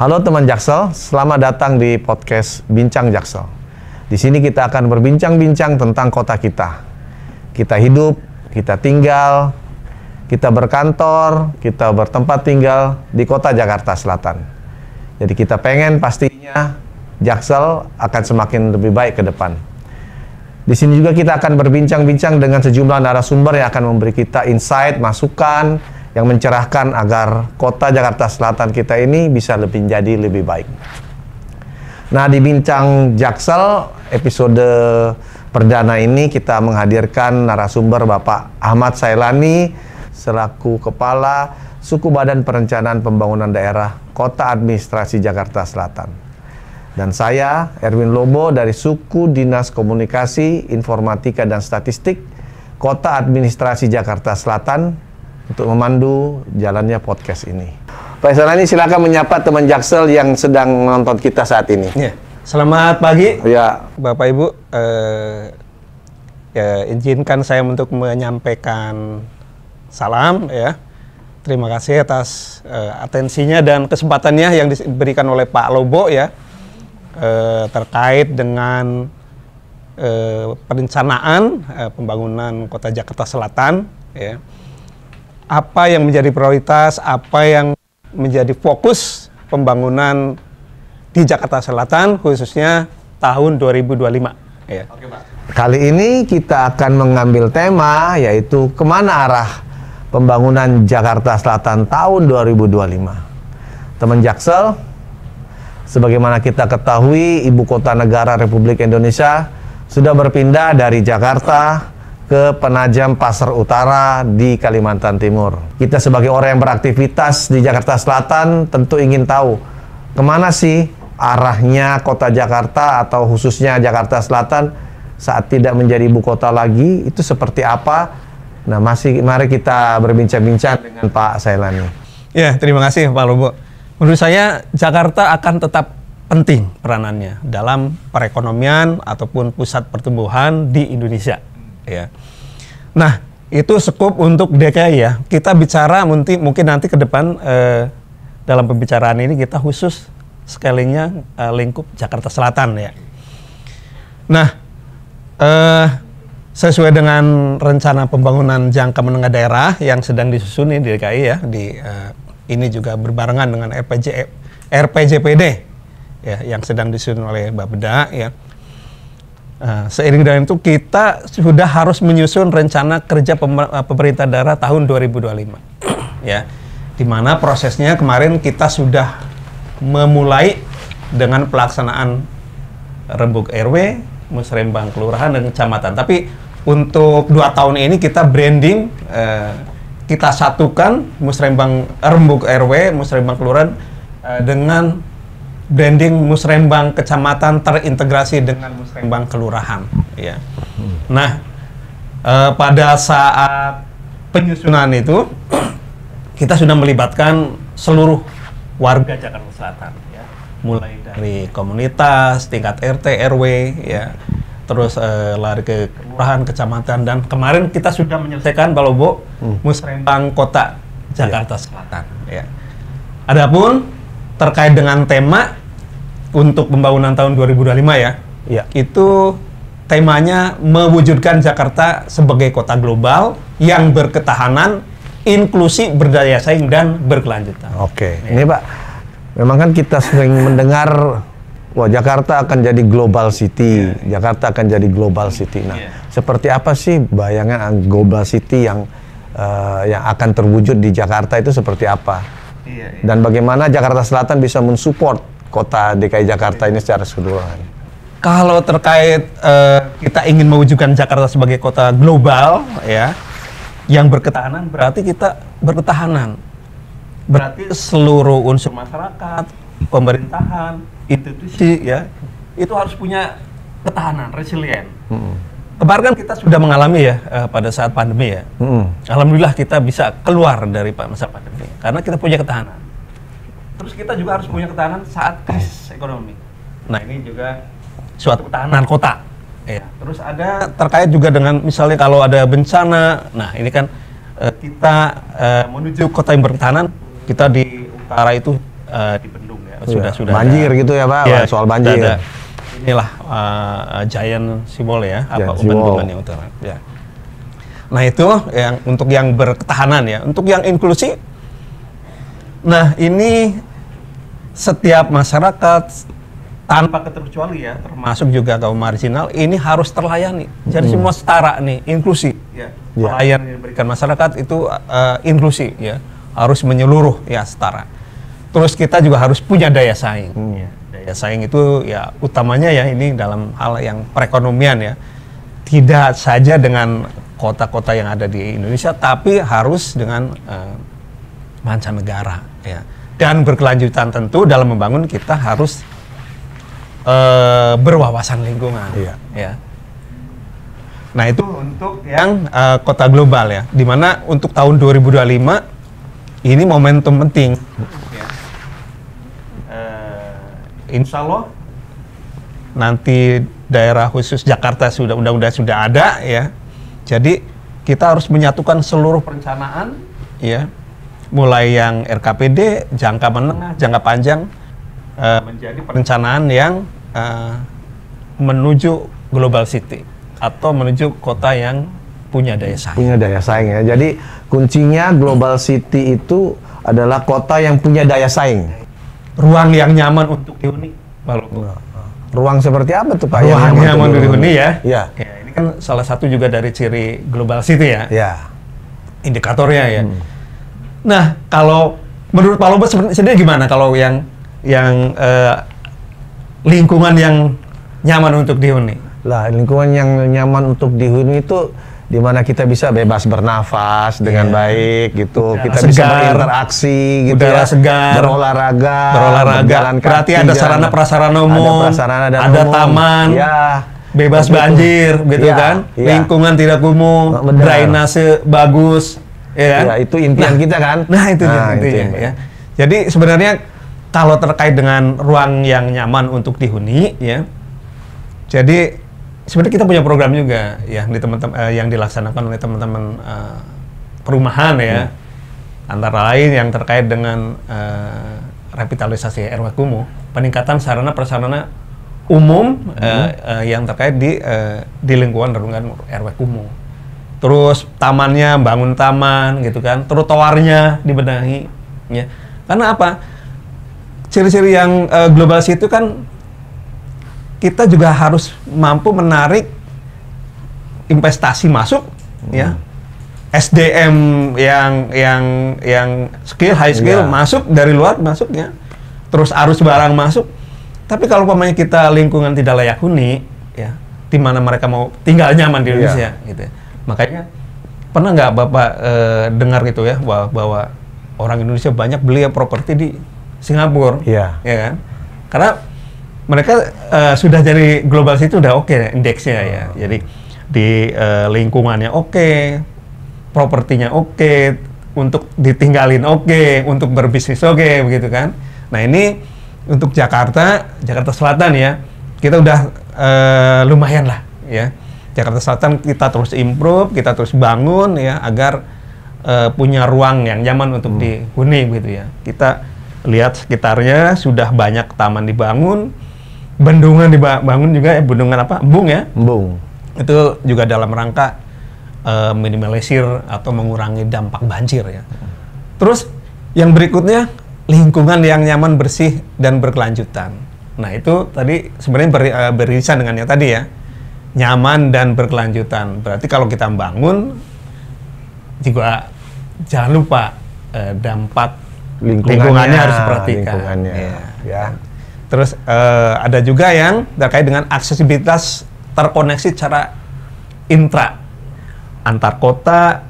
Halo teman Jaksel, selamat datang di podcast Bincang Jaksel. Di sini kita akan berbincang-bincang tentang kota kita. Kita hidup, kita tinggal, kita berkantor, kita bertempat tinggal di kota Jakarta Selatan. Jadi kita pengen pastinya Jaksel akan semakin lebih baik ke depan. Di sini juga kita akan berbincang-bincang dengan sejumlah narasumber yang akan memberi kita insight, masukan yang mencerahkan agar kota Jakarta Selatan kita ini bisa menjadi lebih baik. Nah, di Bincang Jaksel episode perdana ini kita menghadirkan narasumber Bapak Ahmad Sailani selaku Kepala Suku Badan Perencanaan Pembangunan Daerah Kota Administrasi Jakarta Selatan. Dan saya, Erwin Lobo dari Suku Dinas Komunikasi, Informatika dan Statistik Kota Administrasi Jakarta Selatan untuk memandu jalannya podcast ini. Pak Sailani, silakan menyapa teman Jaksel yang sedang menonton kita saat ini. Ya. Selamat pagi, ya, Bapak Ibu. Izinkan saya untuk menyampaikan salam. Ya, terima kasih atas atensinya dan kesempatannya yang diberikan oleh Pak Lobo ya. Terkait dengan perencanaan pembangunan Kota Jakarta Selatan, ya. Apa yang menjadi prioritas, apa yang menjadi fokus pembangunan di Jakarta Selatan, khususnya tahun 2025. Ya. Oke, Pak. Kali ini kita akan mengambil tema yaitu kemana arah pembangunan Jakarta Selatan tahun 2025. Teman Jaksel, sebagaimana kita ketahui, Ibu Kota Negara Republik Indonesia sudah berpindah dari Jakarta ke Penajam Pasar Utara di Kalimantan Timur. Kita sebagai orang yang beraktivitas di Jakarta Selatan tentu ingin tahu kemana sih arahnya kota Jakarta atau khususnya Jakarta Selatan saat tidak menjadi ibu kota lagi, itu seperti apa? Nah, mari kita berbincang-bincang dengan Pak Sailani. Ya, terima kasih Pak Lobo. Menurut saya, Jakarta akan tetap penting peranannya dalam perekonomian ataupun pusat pertumbuhan di Indonesia. Ya. Nah, itu skup untuk DKI ya. Kita bicara mungkin nanti ke depan dalam pembicaraan ini kita khusus scalingnya lingkup Jakarta Selatan ya. Nah, sesuai dengan rencana pembangunan jangka menengah daerah yang sedang disusun di DKI ya, ini juga berbarengan dengan RPJPD ya, yang sedang disusun oleh Bapeda ya. Seiring dengan itu kita sudah harus menyusun rencana kerja pemerintah daerah tahun 2025 ya, di mana prosesnya kemarin kita sudah memulai dengan pelaksanaan rembuk RW, musrembang kelurahan dan kecamatan. Tapi untuk 2 tahun ini kita branding, kita satukan rembuk RW, musrembang kelurahan dengan branding musrembang kecamatan terintegrasi dengan musrembang kelurahan ya. Nah, pada saat penyusunan itu kita sudah melibatkan seluruh warga Jakarta Selatan ya, mulai dari komunitas, tingkat RT, RW ya, terus lari ke kelurahan, kecamatan, dan kemarin kita sudah menyelesaikan Pak Lobo musrembang kota Jakarta Selatan ya. Adapun terkait dengan tema untuk pembangunan tahun 2025 ya, itu temanya mewujudkan Jakarta sebagai kota global yang berketahanan, inklusi, berdaya saing, dan berkelanjutan. Oke, ini Pak, memang kan kita sering mendengar, wah Jakarta akan jadi global city, Jakarta akan jadi global city. Nah, seperti apa sih bayangan global city yang akan terwujud di Jakarta itu seperti apa? Dan bagaimana Jakarta Selatan bisa mensupport kota DKI Jakarta ini secara keseluruhan? Kalau terkait kita ingin mewujudkan Jakarta sebagai kota global ya, yang berketahanan, berarti kita berketahanan. Berarti seluruh unsur masyarakat, pemerintahan, institusi ya, itu harus punya ketahanan, resilient. Kemarin kan kita sudah mengalami ya pada saat pandemi ya. Alhamdulillah kita bisa keluar dari masa pandemi karena kita punya ketahanan. Terus kita juga harus punya ketahanan saat krisis ekonomi. Nah, ini juga suatu ketahanan kota. Ya. Terus ada terkait juga dengan misalnya kalau ada bencana. Nah, ini kan kita menuju kota yang berketahanan, kita di utara itu di Bendung ya. sudah banjir ada, gitu ya Pak, ya, soal banjir. ada, inilah giant simbol ya, Giant Bendungan yang Utara. Ya. Nah itu yang untuk yang berketahanan ya, untuk yang inklusi. Nah ini setiap masyarakat tanpa keterkecuali ya, termasuk juga kaum marginal, ini harus terlayani. Jadi semua setara nih, inklusi. Ya. Pelayanan yang diberikan masyarakat itu inklusi ya, harus menyeluruh ya, setara. Terus kita juga harus punya daya saing. Ya. Daya saing itu ya utamanya ya ini dalam hal yang perekonomian ya, tidak saja dengan kota-kota yang ada di Indonesia, tapi harus dengan mancanegara ya. Dan berkelanjutan tentu dalam membangun kita harus berwawasan lingkungan. Iya. Ya. Nah itu untuk yang kota global ya, dimana untuk tahun 2025 ini momentum penting. Ya. Insya Allah nanti daerah khusus Jakarta sudah ada ya. Jadi kita harus menyatukan seluruh perencanaan ya, mulai yang RKPD, jangka menengah, jangka panjang, menjadi perencanaan yang menuju global city atau menuju kota yang punya daya saing. Punya daya saing ya. Jadi kuncinya global city itu adalah kota yang punya daya saing. Ruang yang nyaman untuk dihuni. Ruang seperti apa tuh Pak? Ruang yang nyaman untuk dihuni ya. Ya. Ya. Ini kan salah satu juga dari ciri global city ya. Ya. Indikatornya ya. Nah kalau menurut Pak Lobos sendiri gimana kalau yang lingkungan yang nyaman untuk dihuni? Lah, lingkungan yang nyaman untuk dihuni itu di mana kita bisa bebas bernafas dengan baik gitu. Udara kita segar, bisa berinteraksi gitu udara ya. segar, berolahraga, berjalan kaki. Berarti ada sarana prasarana umum, ada taman, ya, bebas banjir gitu ya, kan. Ya. Lingkungan tidak kumuh, drainase bagus, ya kan? Ya, itu impian kita kan. Nah, itu intinya ya. Jadi sebenarnya kalau terkait dengan ruang yang nyaman untuk dihuni, ya. Jadi sebenarnya kita punya program juga, ya, di teman-teman yang dilaksanakan oleh teman-teman perumahan, ya. Antara lain yang terkait dengan revitalisasi RW kumuh, peningkatan sarana prasarana umum yang terkait di lingkungan RW kumuh. Terus tamannya, bangun taman, gitu kan. Trotoarnya dibenahi, ya. Karena apa? Ciri-ciri yang global itu kan kita juga harus mampu menarik investasi masuk, ya, SDM yang skill, high skill masuk dari luar masuknya, terus arus barang masuk. Tapi kalau umpamanya kita lingkungan tidak layak huni, ya, di mana mereka mau tinggal nyaman di Indonesia, gitu. Ya. Makanya pernah nggak Bapak dengar gitu ya bahwa orang Indonesia banyak beli properti di Singapura, ya kan? Karena mereka sudah jadi global itu udah oke indeksnya ya. Jadi di lingkungannya oke, propertinya oke, untuk ditinggalin oke, untuk berbisnis oke, begitu kan? Nah ini untuk Jakarta Selatan ya, kita udah lumayan lah ya. Jakarta Selatan kita terus improve, kita terus bangun ya agar punya ruang yang nyaman untuk dihuni gitu ya. Kita lihat sekitarnya sudah banyak taman dibangun, bendungan dibangun juga ya, bendungan apa? Embung ya? Embung. Itu juga dalam rangka minimalisir atau mengurangi dampak banjir ya. Terus yang berikutnya lingkungan yang nyaman, bersih dan berkelanjutan. Nah itu tadi sebenarnya beririsan dengan yang tadi ya, nyaman dan berkelanjutan. Berarti kalau kita membangun juga jangan lupa dampak lingkungannya harus diperhatikan. Ya. Terus ada juga yang terkait dengan aksesibilitas terkoneksi secara antar kota,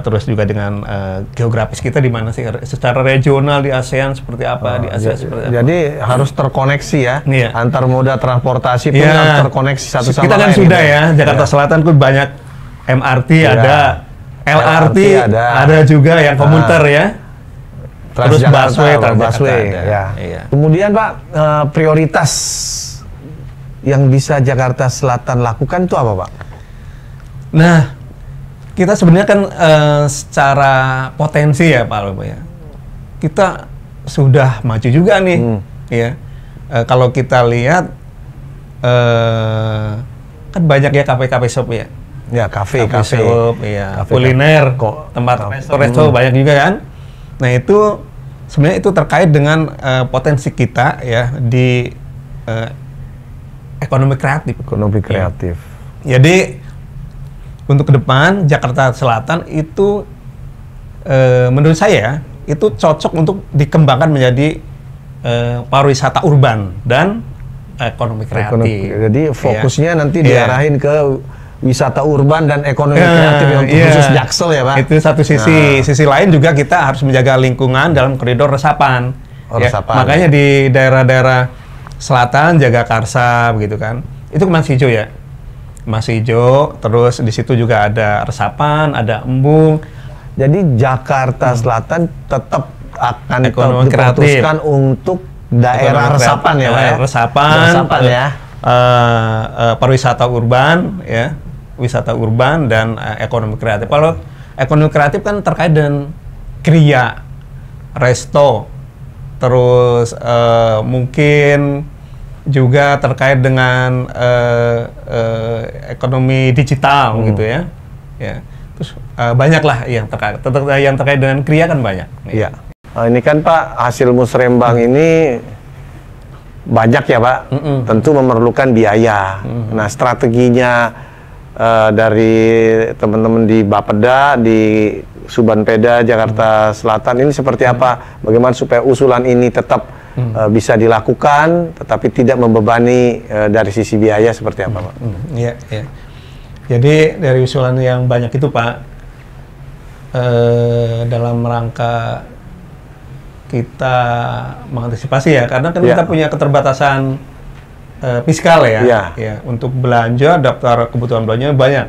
terus juga dengan geografis kita di mana sih, secara regional di ASEAN seperti apa, di Asia seperti apa. Jadi harus terkoneksi ya, antar moda transportasi pun harus terkoneksi satu sama lain. Kita kan sudah ya, Jakarta Selatan pun banyak MRT, ada LRT, ada juga yang komuter ya. Terus busway ya. Kemudian Pak, prioritas yang bisa Jakarta Selatan lakukan itu apa Pak? Nah, kita sebenarnya kan secara potensi ya Pak Lobo ya, kita sudah maju juga nih, ya. Kalau kita lihat kan banyak ya kafe-kafe shop ya. Ya, kafe shop, ya, kuliner, tempat resto banyak juga kan. Nah itu sebenarnya itu terkait dengan potensi kita ya di ekonomi kreatif. Ekonomi kreatif. Ya. Jadi untuk ke depan Jakarta Selatan itu menurut saya itu cocok untuk dikembangkan menjadi pariwisata urban dan ekonomi kreatif. Jadi fokusnya nanti diarahin ke wisata urban dan ekonomi kreatif untuk khusus Jaksel ya Pak? Itu satu sisi. Sisi lain juga kita harus menjaga lingkungan dalam koridor resapan. Makanya di daerah-daerah selatan Jagakarsa begitu kan. Itu masih hijau ya. Masih hijau, terus di situ juga ada resapan, ada embung. Jadi Jakarta Selatan tetap akan diputuskan untuk daerah resapan ya Pak ya? Resapan ya. Pariwisata urban ya. Wisata urban dan ekonomi kreatif. Kalau ekonomi kreatif kan terkait dengan kriya, resto, terus mungkin juga terkait dengan ekonomi digital gitu ya. Ya. Terus banyaklah yang terkait dengan kriya kan banyak. Iya. Ini kan Pak hasil musrembang ini banyak ya Pak. Tentu memerlukan biaya. Nah strateginya dari teman-teman di Bapeda, di Subanpeda, Jakarta Selatan ini seperti apa? Bagaimana supaya usulan ini tetap bisa dilakukan, tetapi tidak membebani dari sisi biaya seperti apa Pak? Iya, iya. Jadi dari usulan yang banyak itu Pak, dalam rangka kita mengantisipasi ya, karena kan kita punya keterbatasan fiskal ya. Untuk belanja, daftar kebutuhan belanja banyak,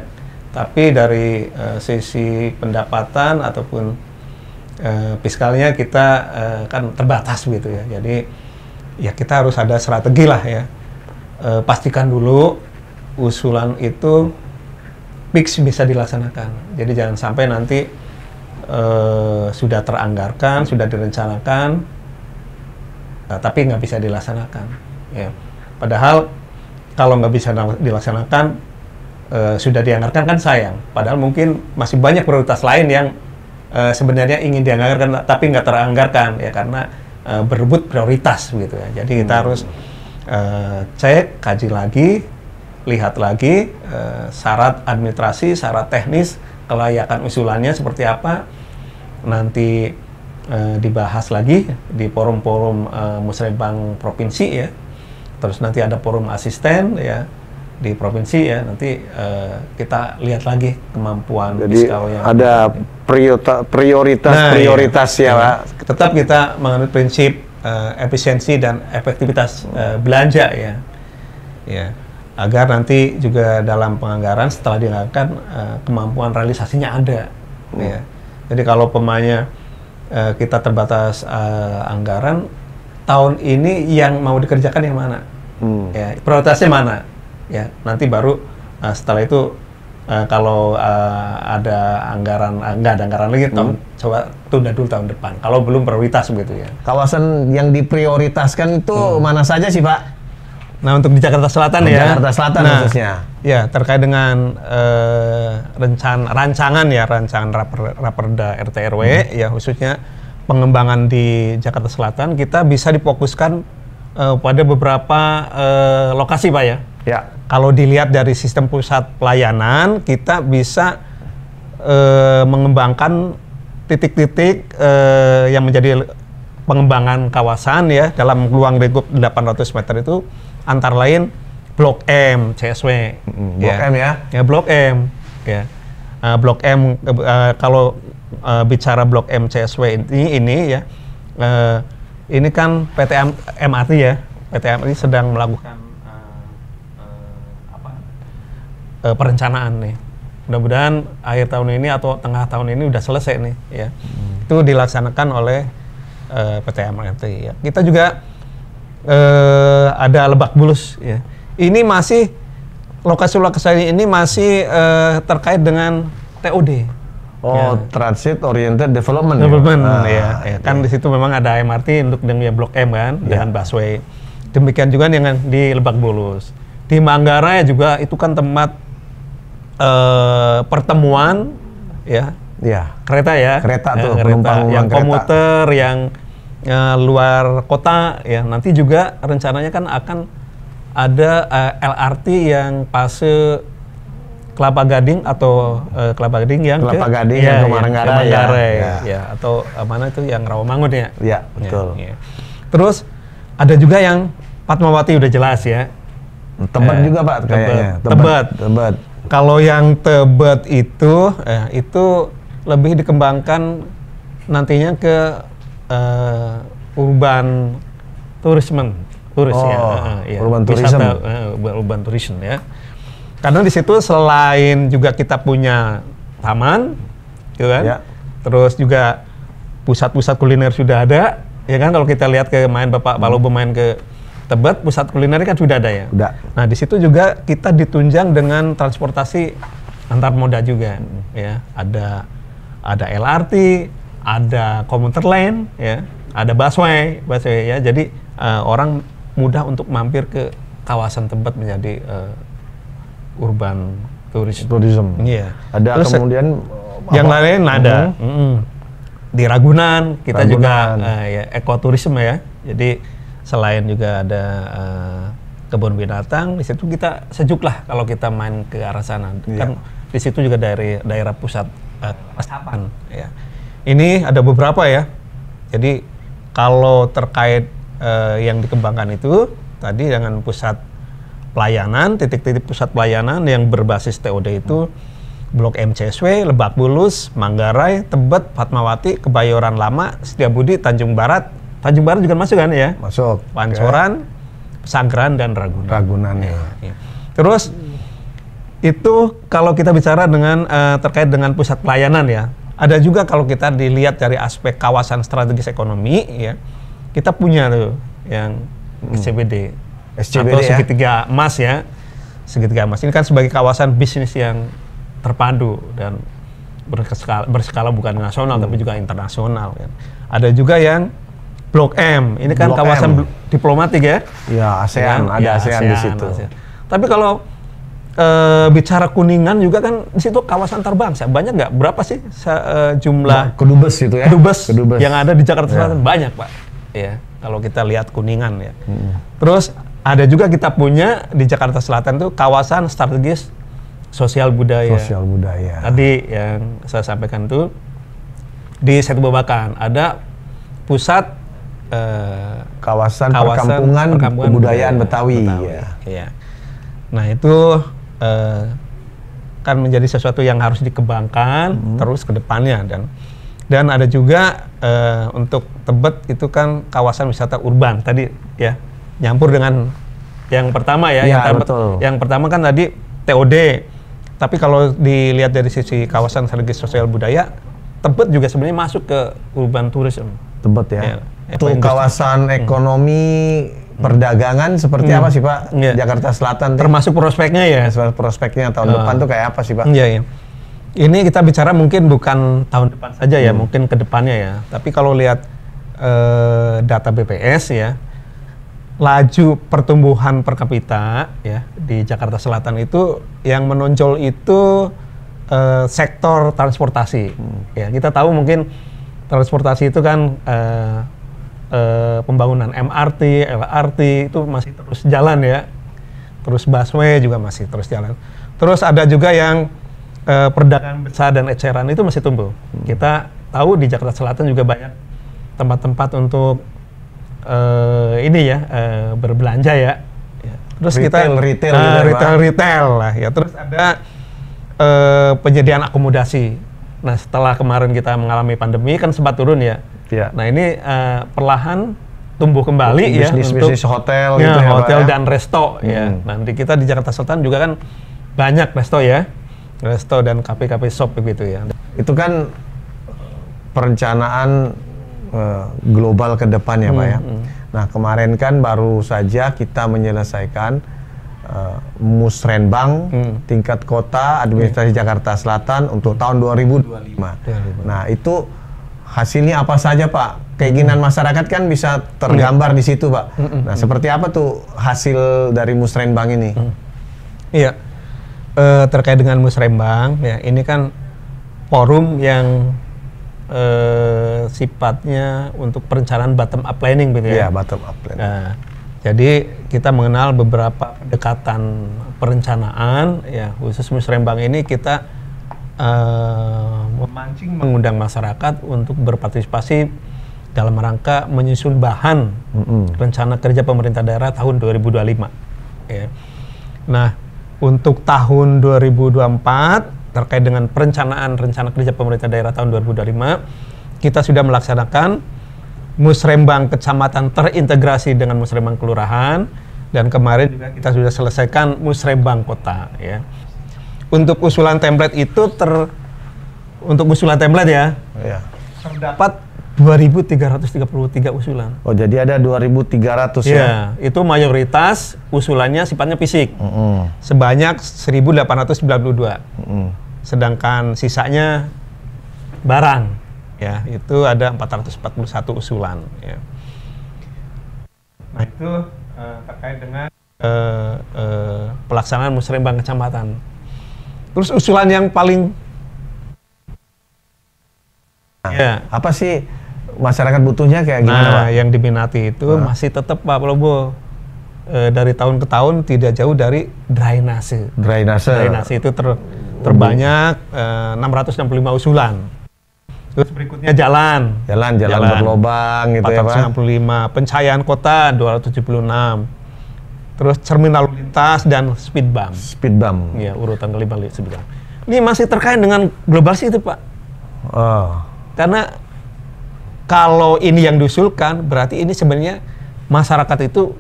tapi dari sisi pendapatan ataupun fiskalnya kita kan terbatas gitu ya. Jadi ya kita harus ada strategi lah ya. Pastikan dulu usulan itu fix bisa dilaksanakan. Jadi jangan sampai nanti sudah teranggarkan, sudah direncanakan, tapi nggak bisa dilaksanakan. Ya. Padahal kalau nggak bisa dilaksanakan, sudah dianggarkan kan sayang. Padahal mungkin masih banyak prioritas lain yang sebenarnya ingin dianggarkan tapi nggak teranggarkan ya karena berebut prioritas gitu ya. Jadi kita harus cek, kaji lagi, lihat lagi syarat administrasi, syarat teknis, kelayakan usulannya seperti apa. Nanti dibahas lagi di forum-forum musrembang provinsi ya. Terus nanti ada forum asisten ya di provinsi ya, nanti kita lihat lagi kemampuan fiskalnya. Ada prioritas ya Pak. Tetap kita menganut prinsip efisiensi dan efektivitas belanja ya, agar nanti juga dalam penganggaran setelah dianggarkan kemampuan realisasinya ada. Ya. Jadi kalau pemanya kita terbatas anggaran, tahun ini yang mau dikerjakan yang mana? Ya, prioritasnya mana? Ya, nanti baru setelah itu kalau ada anggaran, nggak ada anggaran lagi, coba tunda dulu tahun depan. Kalau belum prioritas begitu ya. Kawasan yang diprioritaskan itu mana saja sih Pak? Nah untuk di Jakarta Selatan ya. Jakarta Selatan khususnya. Ya terkait dengan rancangan Raperda RT RW ya khususnya pengembangan di Jakarta Selatan kita bisa difokuskan pada beberapa lokasi Pak ya. Ya. Kalau dilihat dari sistem pusat pelayanan, kita bisa mengembangkan titik-titik yang menjadi pengembangan kawasan ya dalam ruang lingkup 800 meter itu antara lain Blok M, CSW. Blok M ya? Ya Blok M. Ya. Blok M kalau bicara Blok M CSW ini ya, ini kan PT MRT ya. PT MRT sedang melakukan perencanaan nih. Mudah-mudahan akhir tahun ini atau tengah tahun ini udah selesai nih ya. Itu dilaksanakan oleh PT MRT ya. Kita juga ada Lebak Bulus ya. Ini masih lokasi-lokasi ini masih terkait dengan TOD Transit Oriented Development. Ya. Kan di situ memang ada MRT untuk dengan Blok M kan, dengan busway. Demikian juga dengan di Lebak Bulus. Di Manggarai juga itu kan tempat pertemuan ya. Kereta ya. Kereta tuh, penumpang yang kereta. komuter, yang luar kota ya. Nanti juga rencananya kan akan ada LRT yang fase Kelapa Gading atau Kelapa Gading yang ke Manggarai ya, atau mana itu yang Rawamangun ya. Iya, betul. Ya. Terus ada juga yang Fatmawati udah jelas ya. Tebet juga Pak kayaknya. Tebet. Kalau yang Tebet itu lebih dikembangkan nantinya ke urban tourism. Urban tourism. Urban tourism ya. Karena di situ selain juga kita punya taman, gitu kan? Ya. Terus juga pusat-pusat kuliner sudah ada, ya kan? Kalau kita lihat Bapak Palobo main ke Tebet, pusat kuliner kan sudah ada ya. Udah. Nah di situ juga kita ditunjang dengan transportasi antar moda juga, ya. Ada LRT, ada komuter lain, ya. Ada busway ya. Jadi orang mudah untuk mampir ke kawasan Tebet menjadi urban tourism. Iya. Ada terus kemudian yang lain ada. Di Ragunan kita juga ekoturisme ya. Jadi selain juga ada kebun binatang, di situ kita sejuk lah kalau kita main ke arah sana. Kan di situ juga dari daerah pusat resapan ya. Ini ada beberapa ya. Jadi kalau terkait yang dikembangkan itu tadi dengan pusat pelayanan, titik-titik pusat pelayanan yang berbasis TOD itu Blok M CSW, Lebak Bulus, Manggarai, Tebet, Fatmawati, Kebayoran Lama, Setiabudi, Tanjung Barat. Tanjung Barat juga masuk kan ya? Masuk. Pancoran, Pesanggeran dan Ragunan. Ragunan ya. Terus itu kalau kita bicara dengan terkait dengan pusat pelayanan ya. Ada juga kalau kita dilihat dari aspek kawasan strategis ekonomi ya. Kita punya tuh yang SCBD. Atau segitiga emas ya. Segitiga emas ini kan sebagai kawasan bisnis yang terpadu dan berskala bukan nasional tapi juga internasional ya. Ada juga yang Blok M. Ini kan Blok kawasan diplomatik ya. Ya, ASEAN, ada ASEAN di situ. ASEAN. Tapi kalau bicara Kuningan juga kan di situ kawasan antarbangsa. Banyak nggak? Berapa sih jumlah kedubes itu ya? Kedubes yang ada di Jakarta Selatan banyak, Pak. Ya, kalau kita lihat Kuningan ya. Terus ada juga kita punya di Jakarta Selatan tuh kawasan strategis sosial budaya. Sosial budaya. Tadi yang saya sampaikan tuh di Setu Babakan ada pusat kawasan perkampungan kebudayaan Betawi. Ya. Nah itu kan menjadi sesuatu yang harus dikembangkan terus ke depannya dan ada juga untuk Tebet itu kan kawasan wisata urban tadi ya. Nyampur dengan yang pertama ya, yang pertama kan tadi TOD. Tapi kalau dilihat dari sisi kawasan strategis sosial budaya, Tebet juga sebenarnya masuk ke urban tourism. Tebet ya. Itu kawasan ekonomi perdagangan seperti apa sih Pak? Jakarta Selatan. Termasuk prospeknya ya. Prospeknya tahun depan tuh kayak apa sih Pak? Iya. Ini kita bicara mungkin bukan tahun depan saja ya, mungkin ke depannya ya. Tapi kalau lihat data BPS ya, laju pertumbuhan per kapita ya di Jakarta Selatan itu yang menonjol itu sektor transportasi. Ya, kita tahu mungkin transportasi itu kan pembangunan MRT, LRT itu masih terus jalan ya. Terus busway juga masih terus jalan. Terus ada juga yang perdagangan besar dan eceran itu masih tumbuh. Kita tahu di Jakarta Selatan juga banyak tempat-tempat untuk berbelanja ya. Terus retail lah ya. Terus ada penyediaan akomodasi. Nah setelah kemarin kita mengalami pandemi kan sempat turun ya. Nah ini perlahan tumbuh kembali ya untuk bisnis hotel ya, gitu ya, hotel Pak, dan resto ya. Nanti kita di Jakarta Selatan juga kan banyak resto ya. Resto dan kafe-kafe shop begitu ya. Itu kan perencanaan global ke depan ya Pak ya. Nah kemarin kan baru saja kita menyelesaikan Musrenbang tingkat kota administrasi Jakarta Selatan untuk tahun 2025. Nah, itu hasilnya apa saja, Pak? Keinginan masyarakat kan bisa tergambar di situ, Pak. Nah, seperti apa tuh hasil dari Musrenbang ini? Iya, terkait dengan Musrenbang, ya ini kan forum yang sifatnya untuk perencanaan bottom up planning, gitu ya. Iya, bottom up planning. Nah, jadi kita mengenal beberapa pendekatan perencanaan, ya khusus Musrenbang ini kita mengundang masyarakat untuk berpartisipasi dalam rangka menyusun bahan rencana kerja pemerintah daerah tahun 2025. Ya. Nah, untuk tahun 2024 terkait dengan perencanaan rencana kerja pemerintah daerah tahun 2025, kita sudah melaksanakan Musrenbang Kecamatan terintegrasi dengan Musrenbang Kelurahan, dan kemarin juga kita sudah selesaikan Musrenbang Kota. Ya. Untuk usulan template itu untuk usulan template ya, terdapat 2.333 usulan. Oh, jadi ada 2.300 ya? Ya, itu mayoritas usulannya sifatnya fisik, sebanyak 1.892. Sedangkan sisanya barang, ya itu ada 441 usulan. Ya. Nah itu terkait dengan pelaksanaan Musrenbang Kecamatan. Terus usulan yang paling apa sih masyarakat butuhnya kayak gimana, Pak? Yang diminati itu masih tetap, Pak Prabowo, dari tahun ke tahun tidak jauh dari drainase. Drainase itu terbanyak 665 usulan. Terus berikutnya jalan berlobang gitu 465, ya, Pak. Pencahayaan kota 276. Terus cermin lalu lintas dan speed bump. Ya, urutan kelima speed bump. Ini masih terkait dengan global city, Pak. Karena kalau ini yang diusulkan, berarti ini sebenarnya masyarakat itu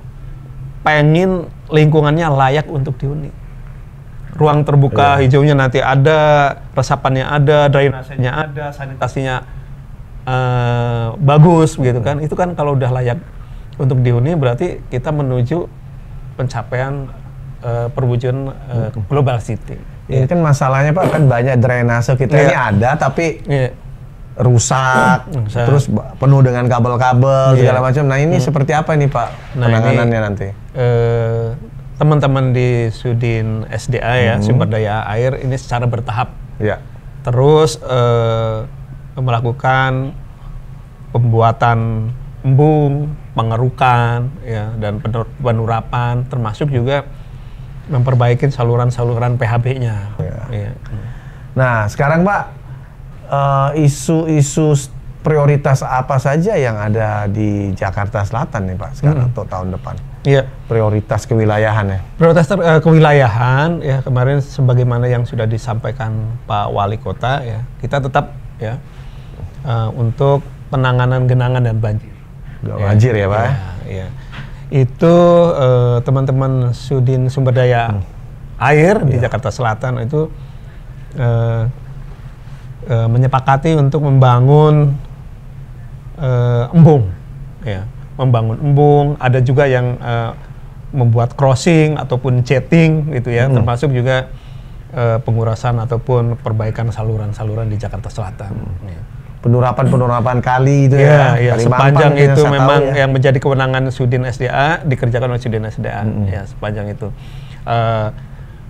pengen lingkungannya layak untuk dihuni. Ruang terbuka hijaunya nanti ada, resapannya ada, drainasenya ada, sanitasinya bagus, gitu kan. Itu kan kalau udah layak untuk dihuni, berarti kita menuju pencapaian perwujudan global city. Ini kan masalahnya, Pak, kan banyak drainase kita ini ada tapi rusak, terus penuh dengan kabel-kabel segala macam. Nah, ini seperti apa ini, Pak, penanganannya nanti? Teman-teman di Sudin SDA ya, sumber daya air, ini secara bertahap. Terus melakukan pembuatan embung, pengerukan, ya, dan penurapan, termasuk juga memperbaiki saluran-saluran PHB-nya. Nah, sekarang, Pak, isu-isu prioritas apa saja yang ada di Jakarta Selatan nih, Pak, sekarang atau tahun depan? Prioritas kewilayahan ya? Prioritas kewilayahan, ya kemarin sebagaimana yang sudah disampaikan Pak Wali Kota, ya kita tetap ya untuk penanganan genangan dan banjir. Banjir ya, Pak? Ya. Itu teman-teman Sudin Sumber Daya Air di Jakarta Selatan itu menyepakati untuk membangun embung, ya, membangun embung. Ada juga yang membuat crossing ataupun jetting, gitu ya, termasuk juga pengurasan ataupun perbaikan saluran-saluran di Jakarta Selatan. Penurapan kali itu ya, sepanjang itu memang yang menjadi kewenangan Sudin SDA, dikerjakan oleh Sudin SDA, ya sepanjang itu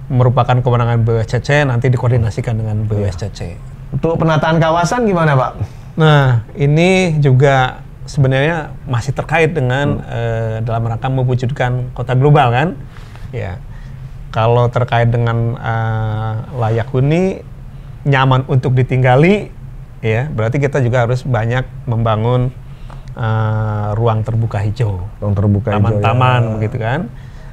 merupakan kewenangan BWSCC, nanti dikoordinasikan dengan BWSCC. Untuk penataan kawasan gimana, Pak? Nah, ini juga sebenarnya masih terkait dengan dalam rangka mewujudkan kota global kan, ya. Kalau terkait dengan layak huni, nyaman untuk ditinggali, ya, berarti kita juga harus banyak membangun ruang terbuka hijau, taman-taman, begitu kan.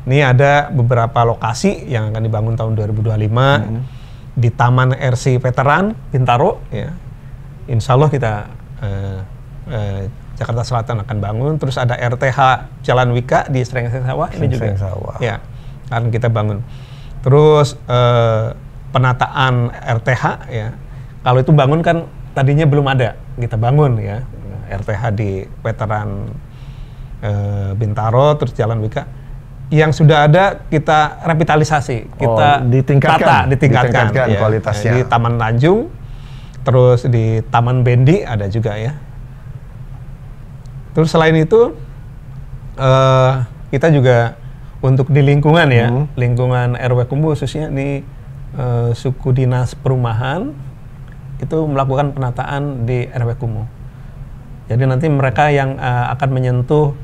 Ini ada beberapa lokasi yang akan dibangun tahun 2025 di Taman RC Veteran Bintaro, ya. Insya Allah kita Jakarta Selatan akan bangun. Terus ada RTH Jalan Wika di Srengseng Sawah, ini juga ya akan kita bangun. Terus penataan RTH, ya, kalau itu bangun kan tadinya belum ada, kita bangun ya RTH di Veteran Bintaro, terus Jalan Wika. yang sudah ada kita revitalisasi, kita ditingkatkan ya. kualitasnya. Di Taman Tanjung, terus di Taman Bendi ada juga ya. Terus selain itu kita juga untuk di lingkungan ya, lingkungan RW Kumuh khususnya di suku dinas perumahan itu melakukan penataan di RW Kumuh. Jadi nanti mereka yang akan menyentuh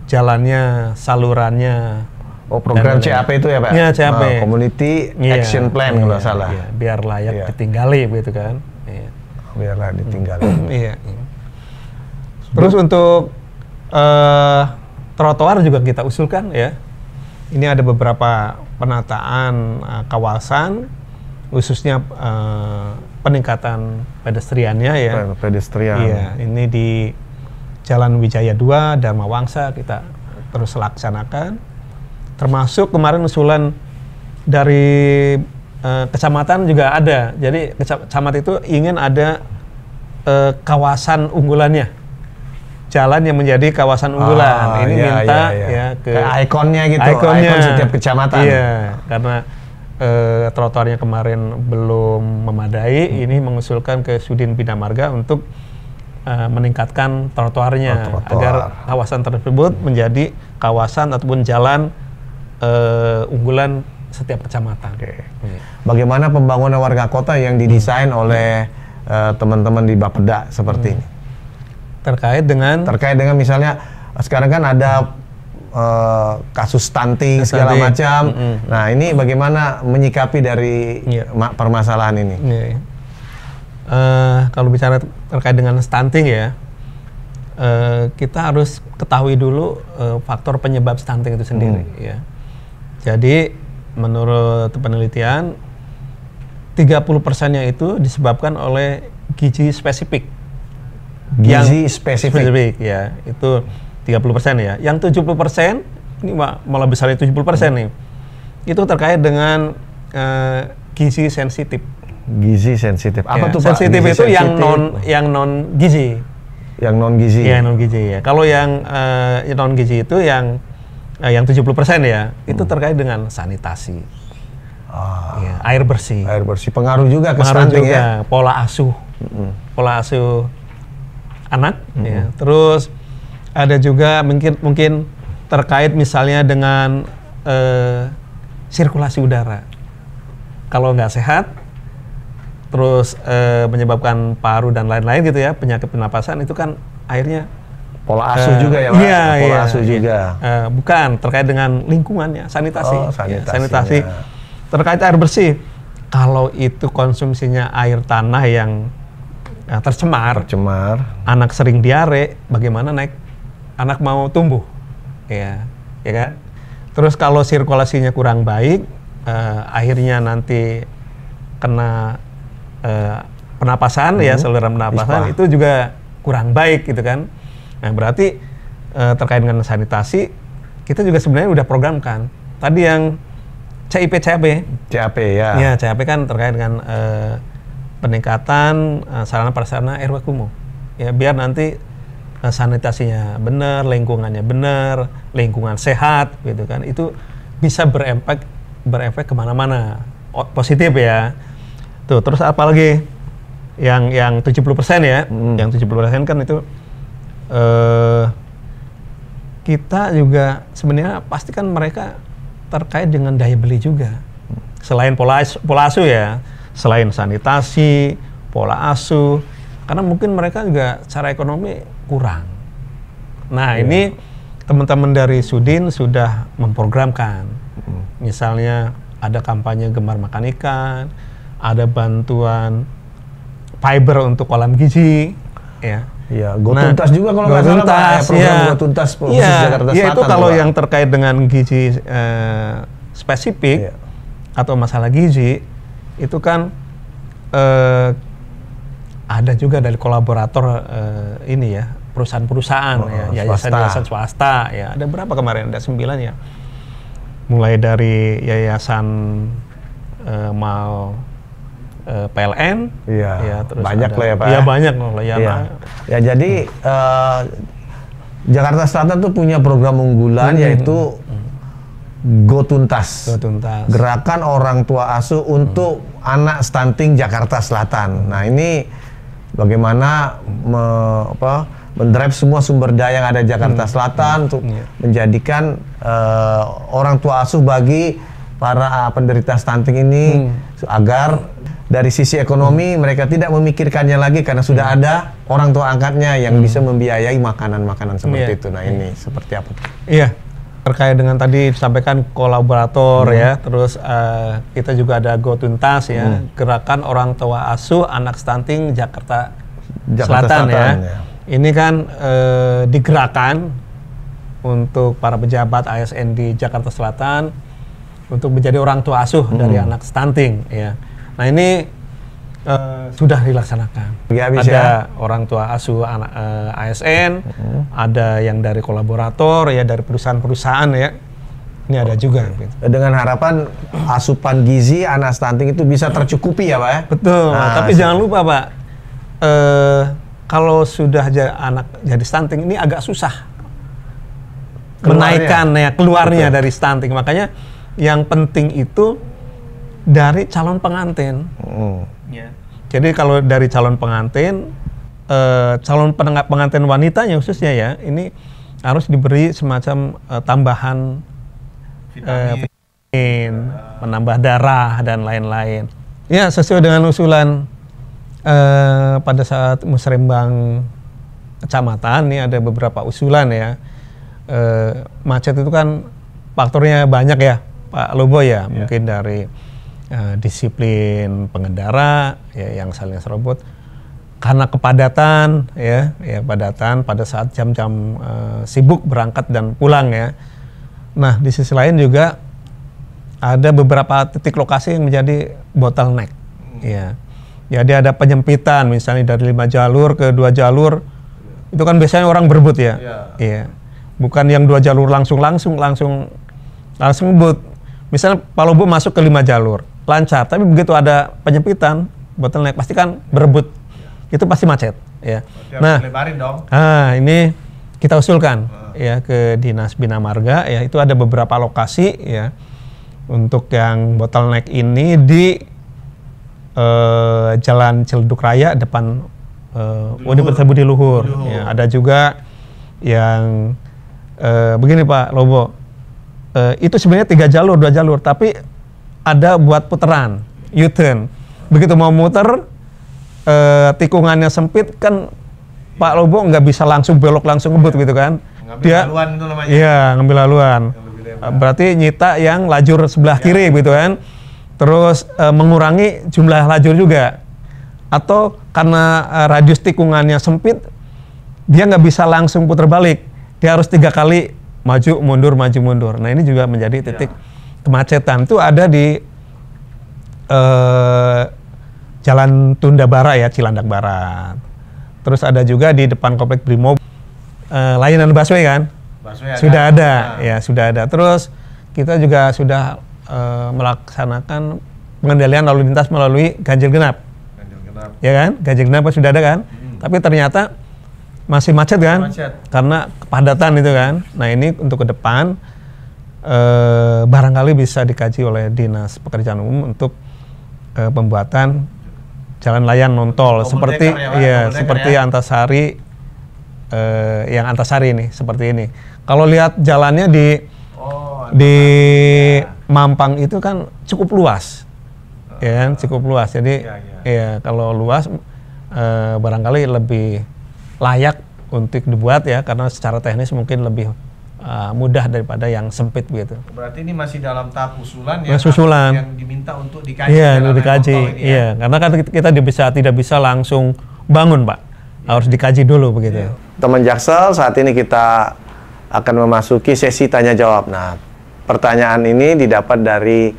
jalannya, salurannya. Oh, program CAP itu ya Pak? Iya, CAP. Community Action Plan kalau salah. Iya, biar layak ditinggali begitu kan. Iya. Biar layak ditinggali. Iya. Terus untuk trotoar juga kita usulkan ya. Ini ada beberapa penataan kawasan, khususnya peningkatan pedestriannya ya. Pedestrian. Iya, ini di Jalan Wijaya 2, Dharma Wangsa kita terus laksanakan. Termasuk kemarin usulan dari kecamatan juga ada. Jadi kecamatan itu ingin ada kawasan unggulannya. Jalan yang menjadi kawasan unggulan. Ini minta ya ke ikonnya gitu. Ikonnya. Ikon setiap kecamatan. Iya, karena trotoarnya kemarin belum memadai, ini mengusulkan ke Sudin Bina Marga untuk meningkatkan trotoarnya agar kawasan tersebut menjadi kawasan ataupun jalan unggulan setiap kecamatan. Bagaimana pembangunan warga kota yang didesain oleh teman-teman di Bapeda seperti ini? Terkait dengan misalnya sekarang kan ada kasus stunting segala macam. Nah, ini bagaimana menyikapi dari permasalahan ini? Kalau bicara terkait dengan stunting ya, kita harus ketahui dulu faktor penyebab stunting itu sendiri ya. Jadi menurut penelitian 30%-nya itu disebabkan oleh gizi spesifik. Gizi spesifik ya, itu 30% ya. Yang 70% ini malah besarnya 70% nih. Itu terkait dengan gizi sensitif. Gizi sensitif. Apa tuh Pak? Sensitif itu yang non gizi. Yang non gizi. Ya, non gizi ya. Kalau yang non gizi itu yang 70% ya, itu terkait dengan sanitasi. Ya, air bersih. Air bersih pengaruh juga ke stunting ya. Pola asuh. Pola asuh anak ya. Terus ada juga mungkin terkait misalnya dengan sirkulasi udara. Kalau nggak sehat, terus menyebabkan paru dan lain-lain gitu ya, penyakit pernapasan itu kan akhirnya pola asuh juga ya Pak? Pola asuh juga. Bukan, terkait dengan lingkungannya, sanitasi. Sanitasi. Terkait air bersih, kalau itu konsumsinya air tanah yang tercemar, anak sering diare, bagaimana anak mau tumbuh? Ya kan? Terus kalau sirkulasinya kurang baik, akhirnya nanti kena pernapasan ya, saluran pernapasan itu juga kurang baik gitu kan. Nah, berarti terkait dengan sanitasi kita juga sebenarnya udah programkan. Tadi yang CAP ya. Ya, CAP kan terkait dengan peningkatan sarana prasarana RW Kumuh. Ya, biar nanti sanitasinya benar, lingkungannya benar, lingkungan sehat gitu kan. Itu bisa berefek kemana-mana. Positif ya. Tuh, terus apa lagi? Yang 70% ya. Yang 70% kan itu kita juga sebenarnya pastikan mereka terkait dengan daya beli juga. Selain pola asuh ya, selain sanitasi, pola asuh, karena mungkin mereka juga secara ekonomi kurang. Nah, ini teman-teman dari Sudin sudah memprogramkan. Misalnya ada kampanye gemar makan ikan, ada bantuan fiber untuk kolam gizi, ya. Iya, Gotuntas juga kalau nggak salah Pak, program Gotuntas Provinsi Jakarta Selatan. Itu kalau yang terkait dengan gizi spesifik atau masalah gizi, itu kan ada juga dari kolaborator ini ya, perusahaan-perusahaan ya, yayasan swasta ya. Ada berapa kemarin? Ada 9 ya. Mulai dari yayasan PLN, ya, terus banyak lah ya Pak. Iya banyak loh ya. Ya jadi Jakarta Selatan tuh punya program unggulan yaitu Go Tuntas. Go Tuntas. Gerakan orang tua asuh untuk anak stunting Jakarta Selatan. Nah, ini bagaimana mendrive semua sumber daya yang ada di Jakarta Selatan untuk menjadikan orang tua asuh bagi para penderita stunting ini agar dari sisi ekonomi mereka tidak memikirkannya lagi karena sudah ada orang tua angkatnya yang bisa membiayai makanan-makanan seperti itu. Nah, ini seperti apa? Iya. Terkait dengan tadi disampaikan kolaborator ya, terus kita juga ada Go Tuntas ya, gerakan orang tua asuh anak stunting Jakarta Selatan ya. Ini kan digerakkan untuk para pejabat ASN di Jakarta Selatan untuk menjadi orang tua asuh dari anak stunting ya. Nah, ini sudah dilaksanakan. Ada orang tua asuh anak ASN, ada yang dari kolaborator ya, dari perusahaan-perusahaan ya. Ini ada juga. Dengan harapan asupan gizi anak stunting itu bisa tercukupi ya, Pak ya? Betul. Tapi jangan lupa, Pak, kalau sudah anak jadi stunting ini agak susah menaikkan ya keluarnya dari stunting. Makanya yang penting itu dari calon pengantin. Jadi kalau dari calon pengantin, calon pengantin wanitanya khususnya ya, ini harus diberi semacam tambahan vitamin, menambah darah dan lain-lain. Ya, sesuai dengan usulan pada saat musrembang kecamatan, ini ada beberapa usulan ya. Macet itu kan faktornya banyak ya, Pak Lobo ya, mungkin dari disiplin pengendara ya yang saling serobot karena kepadatan ya padatan pada saat jam-jam sibuk berangkat dan pulang ya. Nah, di sisi lain juga ada beberapa titik lokasi yang menjadi bottleneck ya. Jadi ada penyempitan misalnya dari 5 jalur ke 2 jalur. Itu kan biasanya orang berebut ya. Iya. Bukan yang 2 jalur langsung ngebut. Misalnya Pak Lobo masuk ke 5 jalur lancar, tapi begitu ada penyempitan, bottleneck pasti kan berebut, itu pasti macet, ya. Nah, ini kita usulkan ya ke Dinas Bina Marga, ya itu ada beberapa lokasi ya untuk yang bottleneck ini di Jalan Ciledug Raya depan Universitas Budi Luhur. Ya, ada juga yang begini Pak Lobo, itu sebenarnya 3 jalur, 2 jalur, tapi ada buat puteran, U-turn. Begitu mau muter, tikungannya sempit kan Pak Lobo nggak bisa langsung belok langsung ngebut gitu kan. Ngambil haluan itu namanya. Iya, ngambil haluan. Berarti nyita yang lajur sebelah kiri gitu kan. Terus mengurangi jumlah lajur juga. Atau karena radius tikungannya sempit, dia nggak bisa langsung putar balik. Dia harus 3 kali maju mundur. Nah, ini juga menjadi titik kemacetan. Itu ada di Jalan Tunda Barat ya, Cilandak Barat. Terus ada juga di depan Komplek Brimob, layanan busway kan? Sudah ada, ya sudah ada. Terus kita juga sudah melaksanakan pengendalian lalu lintas melalui ganjil genap. Ya kan? Ganjil genap sudah ada kan? Tapi ternyata masih macet kan? Karena kepadatan itu kan. Nah, ini untuk ke depan barangkali bisa dikaji oleh Dinas Pekerjaan Umum untuk pembuatan jalan layang non tol seperti seperti Antasari, yang Antasari ini seperti ini. Kalau lihat jalannya di Mampang itu kan cukup luas, ya kan, cukup luas. Jadi ya kalau luas barangkali lebih layak untuk dibuat ya, karena secara teknis mungkin lebih mudah daripada yang sempit begitu. Berarti ini masih dalam tahap usulan ya, yang diminta untuk dikaji. Iya, untuk dikaji. Iya, karena kan kita tidak bisa langsung bangun, Pak. Harus dikaji dulu begitu. Teman Jaksel, saat ini kita akan memasuki sesi tanya jawab. Nah, pertanyaan ini didapat dari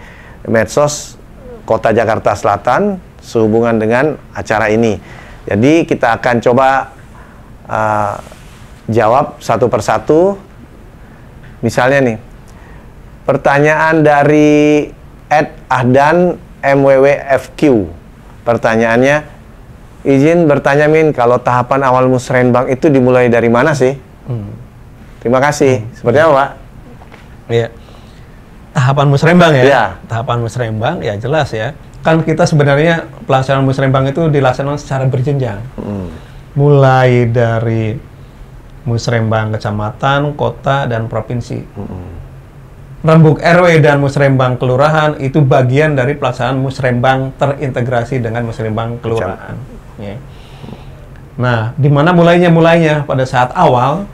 medsos Kota Jakarta Selatan sehubungan dengan acara ini. Jadi kita akan coba jawab satu persatu. Misalnya nih, pertanyaan dari @ahdan mwwfq. Pertanyaannya, izin bertanya Min, kalau tahapan awal musrenbang itu dimulai dari mana sih? Terima kasih. Seperti apa, Pak? Iya. tahapan musrembang ya. Iya. Tahapan musrembang ya jelas ya. Kan kita sebenarnya pelaksanaan musrembang itu dilaksanakan secara berjenjang. Mulai dari musrembang kecamatan, kota, dan provinsi. Rembuk RW dan musrembang kelurahan itu bagian dari pelaksanaan musrembang terintegrasi dengan musrembang kelurahan. Ya. Nah, di mana mulainya pada saat awal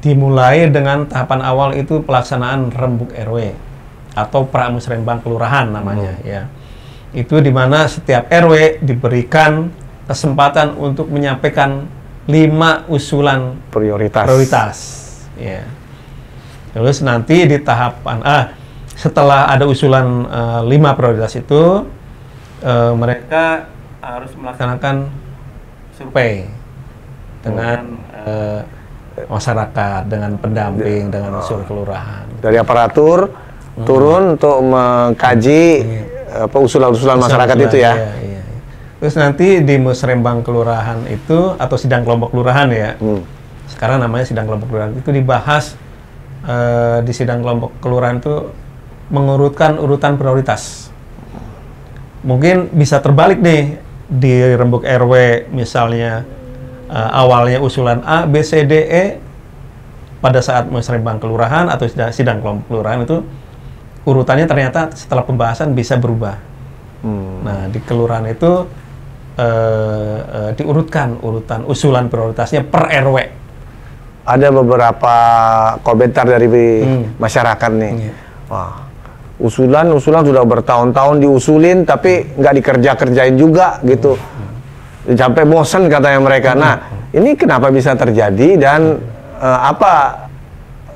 dimulai dengan tahapan awal itu pelaksanaan rembuk RW atau pramusrembang kelurahan namanya ya. Itu di mana setiap RW diberikan kesempatan untuk menyampaikan 5 usulan prioritas. Ya. Terus nanti di tahapan setelah ada usulan 5 prioritas itu mereka harus melaksanakan survei dengan masyarakat, dengan pendamping, dengan unsur kelurahan. Dari aparatur turun untuk mengkaji usulan-usulan masyarakat itu ya. Iya. Terus nanti di musrembang kelurahan itu atau sidang kelompok kelurahan ya. Sekarang namanya sidang kelompok kelurahan itu dibahas di sidang kelompok kelurahan itu mengurutkan urutan prioritas. Mungkin bisa terbalik nih di rembuk RW misalnya awalnya usulan A, B, C, D, E pada saat musrembang kelurahan atau sidang kelompok kelurahan itu urutannya ternyata setelah pembahasan bisa berubah. Nah di kelurahan itu diurutkan urutan usulan prioritasnya per RW. Ada beberapa komentar dari masyarakat nih. Wah, usulan sudah bertahun-tahun diusulin tapi nggak dikerjain juga gitu. Sampai bosan katanya mereka. Nah, ini kenapa bisa terjadi dan apa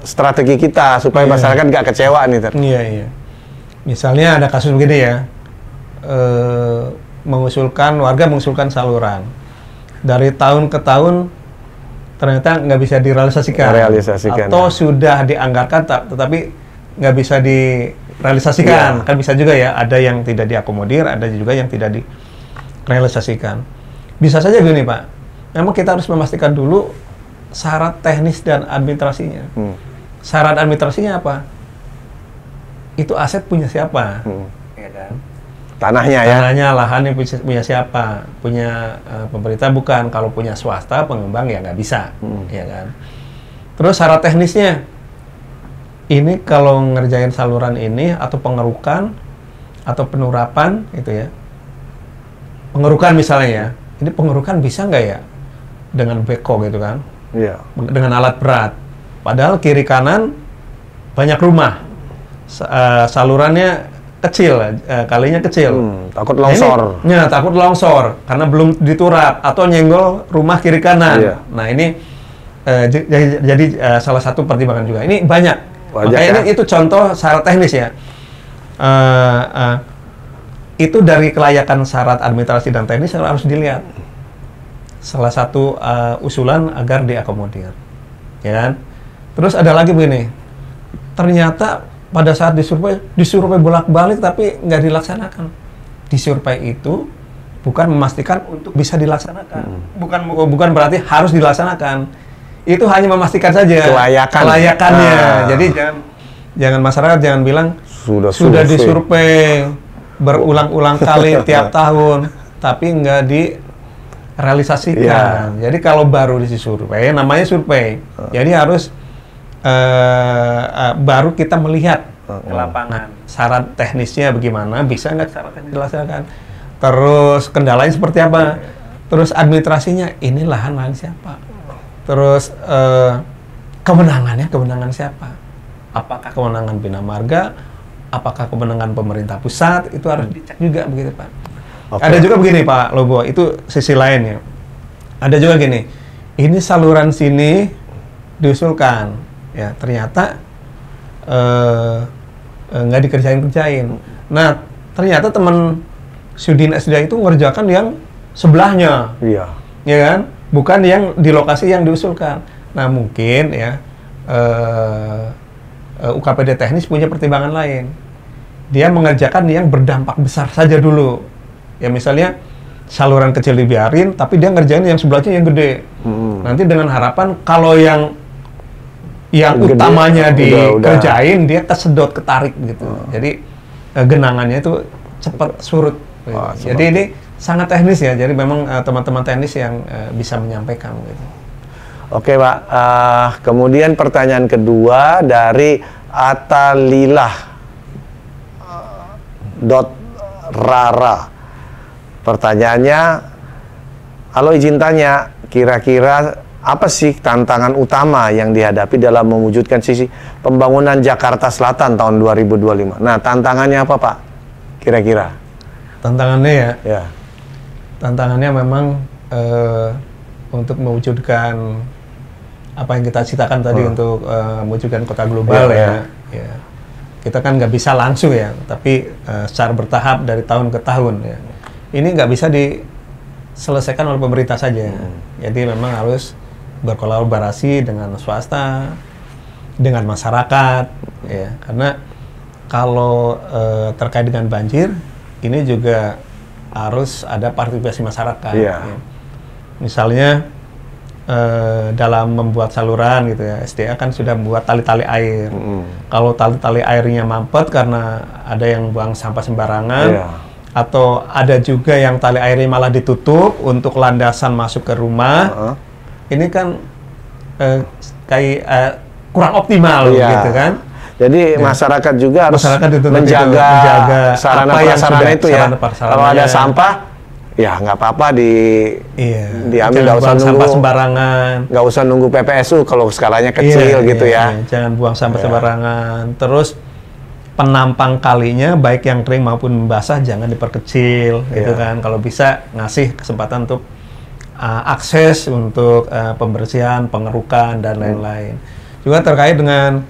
strategi kita supaya masyarakat nggak kecewa nih? Iya. Misalnya ada kasus begini ya, warga mengusulkan saluran. Dari tahun ke tahun ternyata nggak bisa direalisasikan. Atau sudah dianggarkan tetapi nggak bisa direalisasikan. Kan bisa juga ya, ada yang tidak diakomodir, ada juga yang tidak direalisasikan. Bisa saja gini Pak, memang kita harus memastikan dulu syarat teknis dan administrasinya. Syarat administrasinya apa? Itu aset punya siapa? Ya kan? Tanahnya, lahannya punya siapa? Punya pemerintah bukan. Kalau punya swasta, pengembang ya nggak bisa, ya kan? Terus syarat teknisnya, ini kalau ngerjain saluran ini atau pengerukan atau penurapan, gitu ya. Pengerukan misalnya ya, ini pengerukan bisa nggak ya dengan beko gitu kan? Iya. Dengan alat berat. Padahal kiri kanan banyak rumah, salurannya kecil, kalinya kecil. Takut longsor. Takut longsor karena belum diturap atau nyenggol rumah kiri kanan. Iya. Nah ini jadi salah satu pertimbangan juga. Ini banyak. Makanya ini itu contoh syarat teknis ya. Itu dari kelayakan syarat administrasi dan teknis harus dilihat. Salah satu usulan agar diakomodir, ya kan? Terus ada lagi begini. Ternyata pada saat disurvei bolak-balik tapi nggak dilaksanakan. Disurvei itu bukan memastikan untuk bisa dilaksanakan. Bukan berarti harus dilaksanakan. Itu hanya memastikan saja kelayakannya. Jadi jangan masyarakat jangan bilang sudah disurvei berulang-ulang kali tiap tahun tapi nggak direalisasikan. Jadi kalau baru disurvei namanya survei. Jadi harus baru kita melihat ke lapangan syarat teknisnya bagaimana, bisa nggak syarat teknis dilaksanakan, terus kendalanya seperti apa, terus administrasinya ini lahan siapa, terus kewenangan siapa, apakah kewenangan Bina Marga, apakah kewenangan pemerintah pusat, itu harus dicek juga begitu Pak. Ada juga begini Pak Lobo, itu sisi lainnya. Ada juga gini, ini saluran sini diusulkan. Ya ternyata nggak dikerjain. Nah ternyata teman Sudin SD itu ngerjakan yang sebelahnya, ya kan? Bukan yang di lokasi yang diusulkan. Nah mungkin ya UKPD teknis punya pertimbangan lain. Dia mengerjakan yang berdampak besar saja dulu. Ya misalnya saluran kecil dibiarin, tapi dia ngerjain yang sebelahnya yang gede. Nanti dengan harapan kalau yang yang gede, utamanya udah. dikerjain, dia kesedot, ketarik gitu. Jadi genangannya itu cepat surut. Wah, Jadi ini sangat teknis ya. Jadi memang teman-teman teknis yang bisa menyampaikan gitu. Oke, Pak. Kemudian pertanyaan kedua dari Atalilah .rara. Pertanyaannya, halo, izin tanya, kira-kira apa sih tantangan utama yang dihadapi dalam mewujudkan sisi pembangunan Jakarta Selatan tahun 2025? Nah, tantangannya apa, Pak? Kira-kira? Tantangannya ya? Ya. Tantangannya memang untuk mewujudkan apa yang kita citakan tadi untuk mewujudkan kota global ya. Kita kan nggak bisa langsung ya, tapi secara bertahap dari tahun ke tahun ya. Ini nggak bisa diselesaikan oleh pemerintah saja. Jadi memang harus berkolaborasi dengan swasta, dengan masyarakat, ya. Karena kalau terkait dengan banjir, ini juga harus ada partisipasi masyarakat. Yeah. Ya. Misalnya dalam membuat saluran gitu ya, SDA kan sudah membuat tali-tali air. Kalau tali-tali airnya mampet karena ada yang buang sampah sembarangan, atau ada juga yang tali airnya malah ditutup untuk landasan masuk ke rumah, ini kan kayak kurang optimal gitu kan. Jadi masyarakat juga harus menjaga sarana apa yang prasarana sudah, itu ya. Kalau ada sampah, ya nggak apa-apa diambil, nggak usah nunggu sampah sembarangan, nggak usah nunggu PPSU kalau skalanya kecil gitu ya. Jangan buang sampah sembarangan. Terus penampang kalinya baik yang kering maupun basah jangan diperkecil gitu kan. Kalau bisa ngasih kesempatan untuk akses untuk pembersihan, pengerukan dan lain-lain. Juga terkait dengan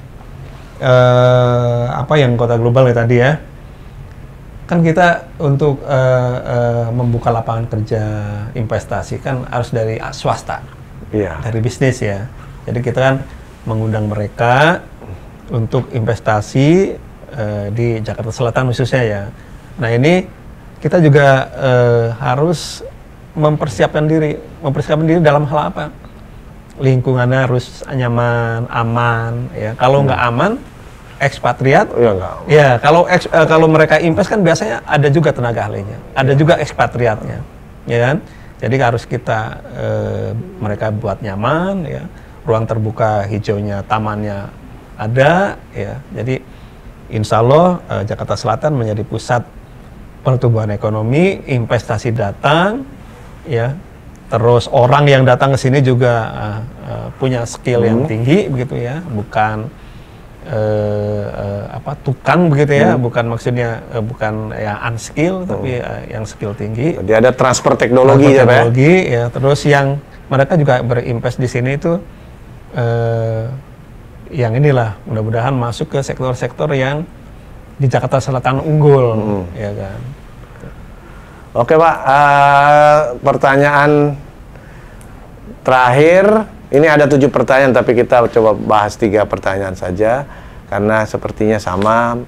apa yang kota global ya tadi ya. Kan kita untuk membuka lapangan kerja, investasi kan harus dari swasta, dari bisnis ya. Jadi kita kan mengundang mereka untuk investasi di Jakarta Selatan khususnya ya. Nah ini kita juga harus mempersiapkan diri dalam hal apa? Lingkungannya harus nyaman, aman ya. Kalau nggak aman, ekspatriat, kalau mereka invest kan biasanya ada juga tenaga ahlinya, ada juga ekspatriatnya, ya kan? Jadi harus kita mereka buat nyaman, ya, ruang terbuka hijaunya, tamannya ada, ya. Jadi insya Allah Jakarta Selatan menjadi pusat pertumbuhan ekonomi, investasi datang, ya. Terus orang yang datang ke sini juga punya skill yang tinggi, begitu ya, bukan tukang begitu ya, bukan maksudnya bukan ya unskill tapi yang skill tinggi. Jadi ada transfer teknologi ya, Pak. Ya, terus yang mereka juga berinvest di sini itu yang inilah mudah-mudahan masuk ke sektor-sektor yang di Jakarta Selatan unggul, ya kan. Oke, Pak. Pertanyaan terakhir. Ini ada 7 pertanyaan, tapi kita coba bahas 3 pertanyaan saja, karena sepertinya sama.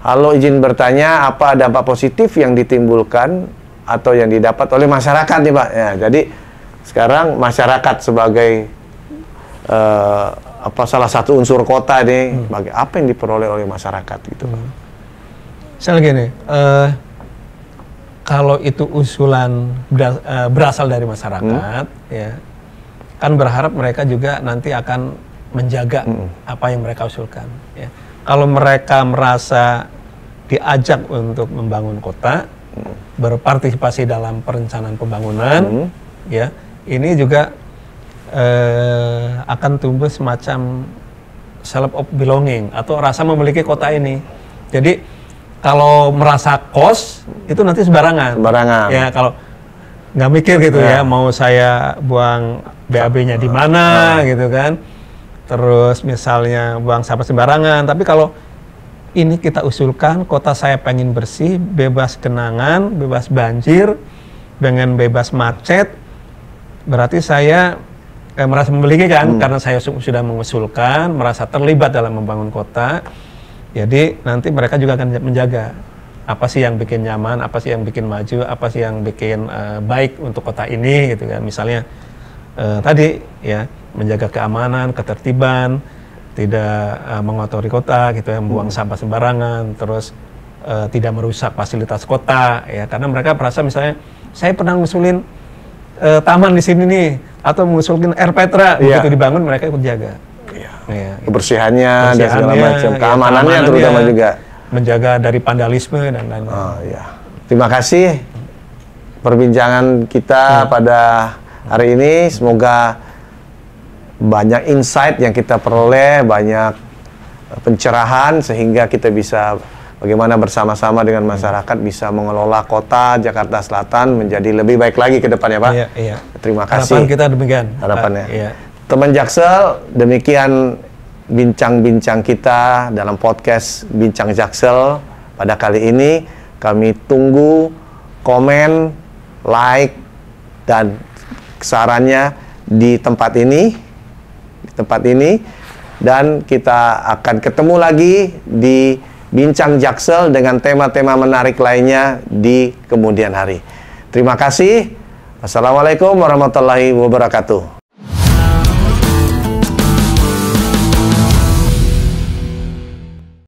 Halo, izin bertanya, apa dampak positif yang ditimbulkan atau yang didapat oleh masyarakat nih, Pak? Ya, jadi sekarang masyarakat sebagai salah satu unsur kota nih, apa yang diperoleh oleh masyarakat gitu, Pak? Misalnya gini, kalau itu usulan berasal dari masyarakat, ya. Kan berharap mereka juga nanti akan menjaga apa yang mereka usulkan. Ya. Kalau mereka merasa diajak untuk membangun kota, berpartisipasi dalam perencanaan pembangunan, ya, ini juga akan tumbuh semacam self of belonging atau rasa memiliki kota ini. Jadi kalau merasa kos itu nanti sembarangan. Ya, kalau nggak mikir gitu ya, mau saya buang BAB-nya di mana gitu kan, terus misalnya buang sampah sembarangan. Tapi kalau ini kita usulkan, kota saya pengen bersih, bebas genangan, bebas banjir, dengan bebas macet, berarti saya merasa memiliki kan, karena saya sudah mengusulkan, merasa terlibat dalam membangun kota. Jadi nanti mereka juga akan menjaga apa sih yang bikin nyaman, apa sih yang bikin maju, apa sih yang bikin baik untuk kota ini gitu kan. Misalnya tadi ya, menjaga keamanan, ketertiban, mengotori kota gitu ya, membuang sampah sembarangan, terus tidak merusak fasilitas kota ya, karena mereka merasa misalnya saya pernah ngusulin taman di sini nih atau ngusulin air Petra, begitu dibangun mereka ikut jaga. Ya, kebersihannya dan segala macam, keamanannya terutama juga menjaga dari vandalisme dan lain-lain. Oh ya, terima kasih perbincangan kita pada hari ini. Semoga banyak insight yang kita peroleh, banyak pencerahan sehingga kita bisa bagaimana bersama-sama dengan masyarakat bisa mengelola kota Jakarta Selatan menjadi lebih baik lagi ke depannya, Pak. Iya. Terima kasih. Harapan kita demikian. Harapannya. Iya. Teman Jaksel, demikian bincang-bincang kita dalam podcast Bincang Jaksel pada kali ini. Kami tunggu komen, like, dan sarannya di tempat ini. Dan kita akan ketemu lagi di Bincang Jaksel dengan tema-tema menarik lainnya di kemudian hari. Terima kasih. Wassalamualaikum warahmatullahi wabarakatuh.